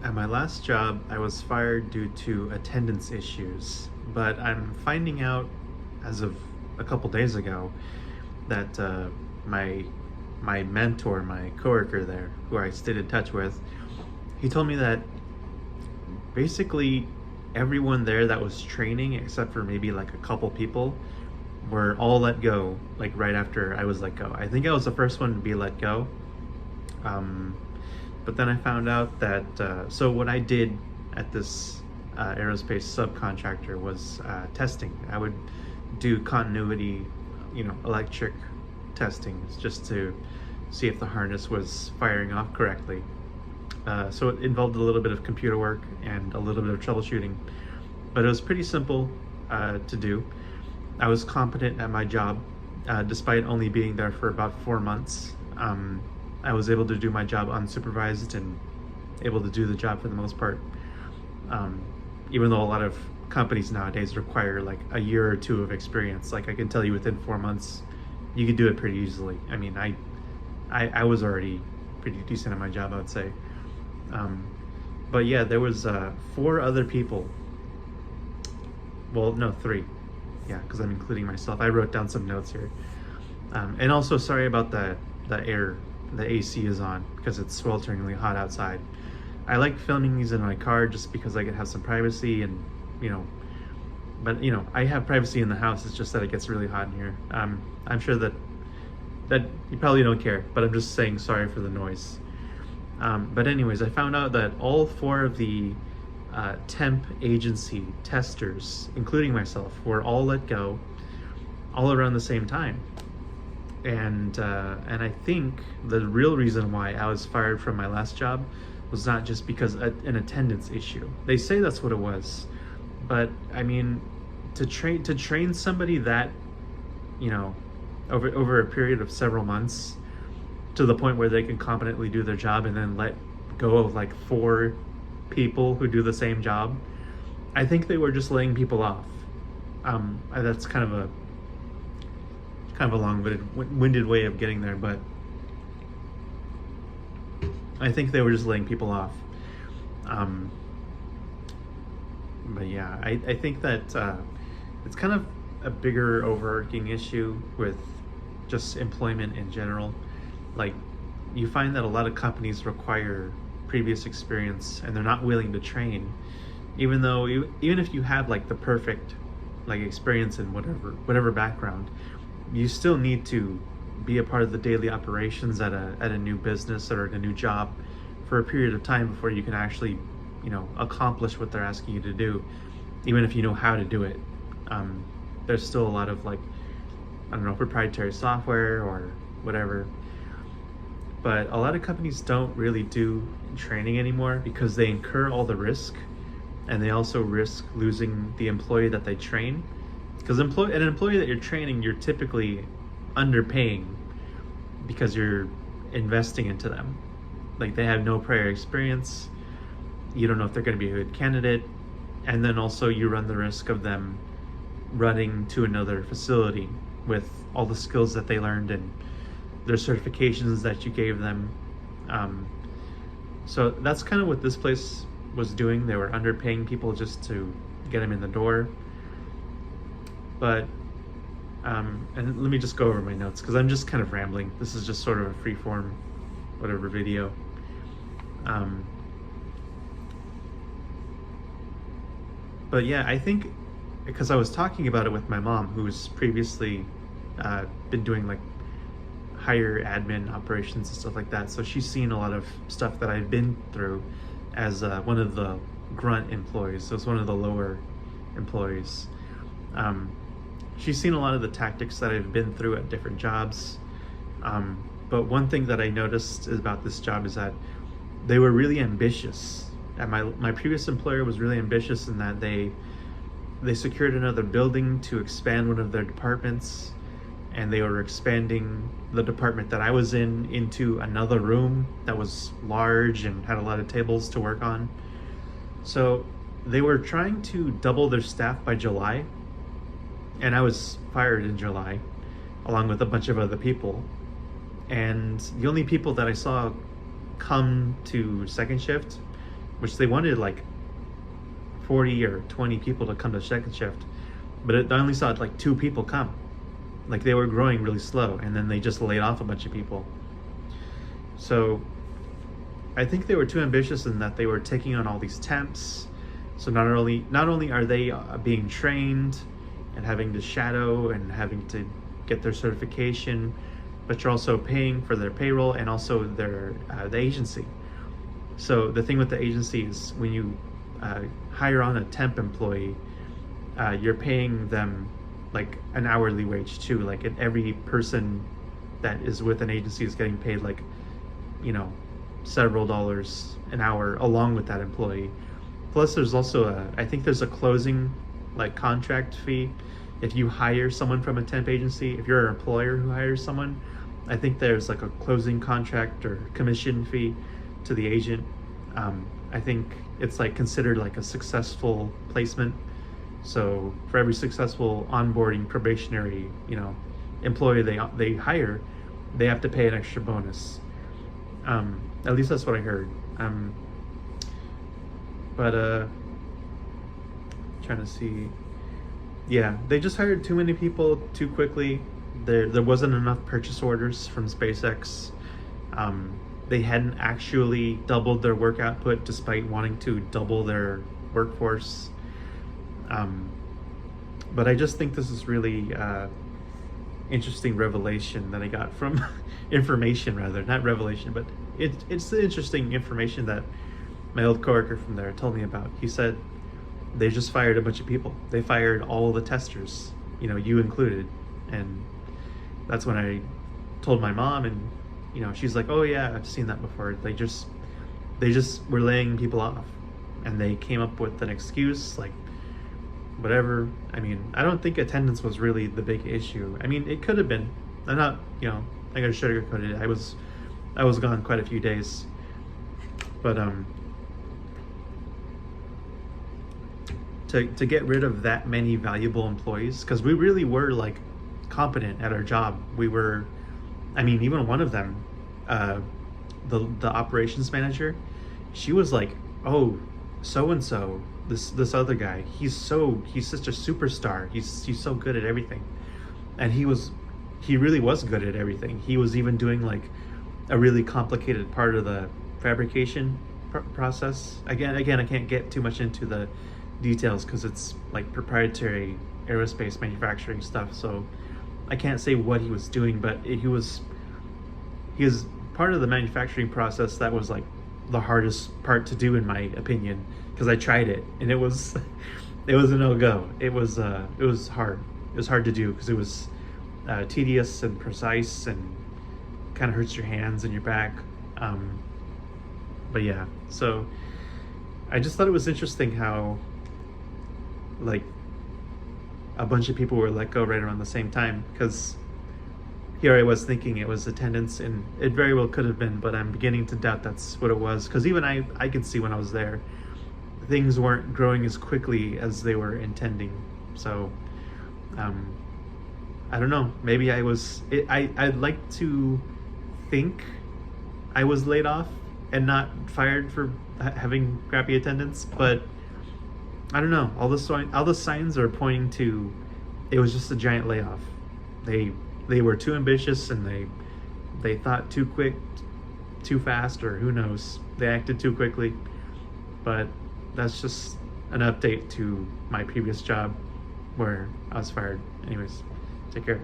At my last job, I was fired due to attendance issues, but I'm finding out as of a couple days ago that my my mentor, my coworker there, who I stayed in touch with, he told me that basically everyone there that was training, except for maybe like a couple people, were all let go like right after I was let go. I think I was the first one to be let go. Um, but then I found out that so what I did at this aerospace subcontractor was testing. I would do continuity, electric testing just to see if the harness was firing off correctly. So it involved a little bit of computer work and a little bit of troubleshooting, but it was pretty simple to do. I was competent at my job, despite only being there for about 4 months. I was able to do my job unsupervised and able to do the job for the most part. Even though a lot of companies nowadays require like a year or two of experience, like I can tell you within 4 months, you could do it pretty easily. I mean, I was already pretty decent at my job, I would say. But yeah, there was 4 other people. Well, no, 3. Yeah, because I'm including myself. I wrote down some notes here. And also, sorry about the air. The AC is on because it's swelteringly hot outside. I like filming these in my car just because I can have some privacy and, but I have privacy in the house. It's just that it gets really hot in here. I'm sure that you probably don't care, but I'm just saying sorry for the noise. But anyways, I found out that all 4 of the temp agency testers, including myself, were all let go all around the same time. And I think the real reason why I was fired from my last job was not just because an attendance issue. They say that's what it was, but I mean, to train somebody that, over a period of several months to the point where they can competently do their job and then let go of like 4 people who do the same job. I think they were just laying people off. That's kind of a long-winded way of getting there, but I think they were just laying people off. But yeah, I think that it's kind of a bigger overarching issue with just employment in general. Like, you find that a lot of companies require previous experience and they're not willing to train, even if you have like the perfect like experience in whatever background, you still need to be a part of the daily operations at a new business or a new job for a period of time before you can actually, accomplish what they're asking you to do, even if you know how to do it. There's still a lot of like, I don't know, proprietary software or whatever. But a lot of companies don't really do training anymore because they incur all the risk, and they also risk losing the employee that they train. Because an employee that you're training, you're typically underpaying because you're investing into them. Like, they have no prior experience. You don't know if they're going to be a good candidate. And then also you run the risk of them running to another facility with all the skills that they learned and their certifications that you gave them. So that's kind of what this place was doing. They were underpaying people just to get them in the door. But and let me just go over my notes because I'm just kind of rambling. This is just sort of a free-form whatever video. But yeah, I think because I was talking about it with my mom, who's previously been doing like higher admin operations and stuff like that, so she's seen a lot of stuff that I've been through as one of the grunt employees. So it's one of the lower employees. She's seen a lot of the tactics that I've been through at different jobs. But one thing that I noticed about this job is that they were really ambitious. And my previous employer was really ambitious in that they secured another building to expand one of their departments, and they were expanding the department that I was in into another room that was large and had a lot of tables to work on. So they were trying to double their staff by July, and I was fired in July along with a bunch of other people. And the only people that I saw come to second shift which they wanted like 40 or 20 people to come to second shift, but I only saw like 2 people come. Like they were growing really slow, and then they just laid off a bunch of people. So I think they were too ambitious in that they were taking on all these temps. So not only are they being trained and having to shadow and having to get their certification, but you're also paying for their payroll and also their the agency. So the thing with the agency is when you hire on a temp employee, you're paying them like an hourly wage too. Like every person that is with an agency is getting paid like, several dollars an hour along with that employee. Plus there's also I think there's a closing like contract fee. If you hire someone from a temp agency, if you're an employer who hires someone, I think there's like a closing contract or commission fee to the agent. I think it's like considered like a successful placement. So for every successful onboarding probationary, employee they hire, they have to pay an extra bonus. At least that's what I heard. But trying to see. Yeah, they just hired too many people too quickly. There wasn't enough purchase orders from SpaceX. They hadn't actually doubled their work output despite wanting to double their workforce. But I just think this is really interesting revelation that I got from information, rather, not revelation, but it's the interesting information that my old coworker from there told me about. He said they just fired a bunch of people. They fired all the testers, you included. And that's when I told my mom, and she's like, oh yeah, I've seen that before. They just were laying people off, and they came up with an excuse like whatever. I mean, I don't think attendance was really the big issue. I mean, it could have been. I'm not, I gotta sugarcoat it. I was gone quite a few days, but to get rid of that many valuable employees, because we really were like competent at our job. We were, even one of them, the operations manager, she was like, oh, so and so, this other guy, he's such a superstar. He's so good at everything, and he really was good at everything. He was even doing like a really complicated part of the fabrication process. Again, I can't get too much into the details because it's like proprietary aerospace manufacturing stuff, so I can't say what he was doing, but he was part of the manufacturing process that was like the hardest part to do in my opinion, because I tried it and it was a no-go. It was hard. It was hard to do because it was tedious and precise and kind of hurts your hands and your back. But yeah, so I just thought it was interesting how like a bunch of people were let go right around the same time, because here I was thinking it was attendance, and it very well could have been, but I'm beginning to doubt that's what it was, because even I could see when I was there things weren't growing as quickly as they were intending. So I don't know, maybe I'd like to think I was laid off and not fired for having crappy attendance, but I don't know. All the signs are pointing to it was just a giant layoff. They were too ambitious, and they thought too quick, too fast, or who knows. They acted too quickly. But that's just an update to my previous job where I was fired. Anyways, take care.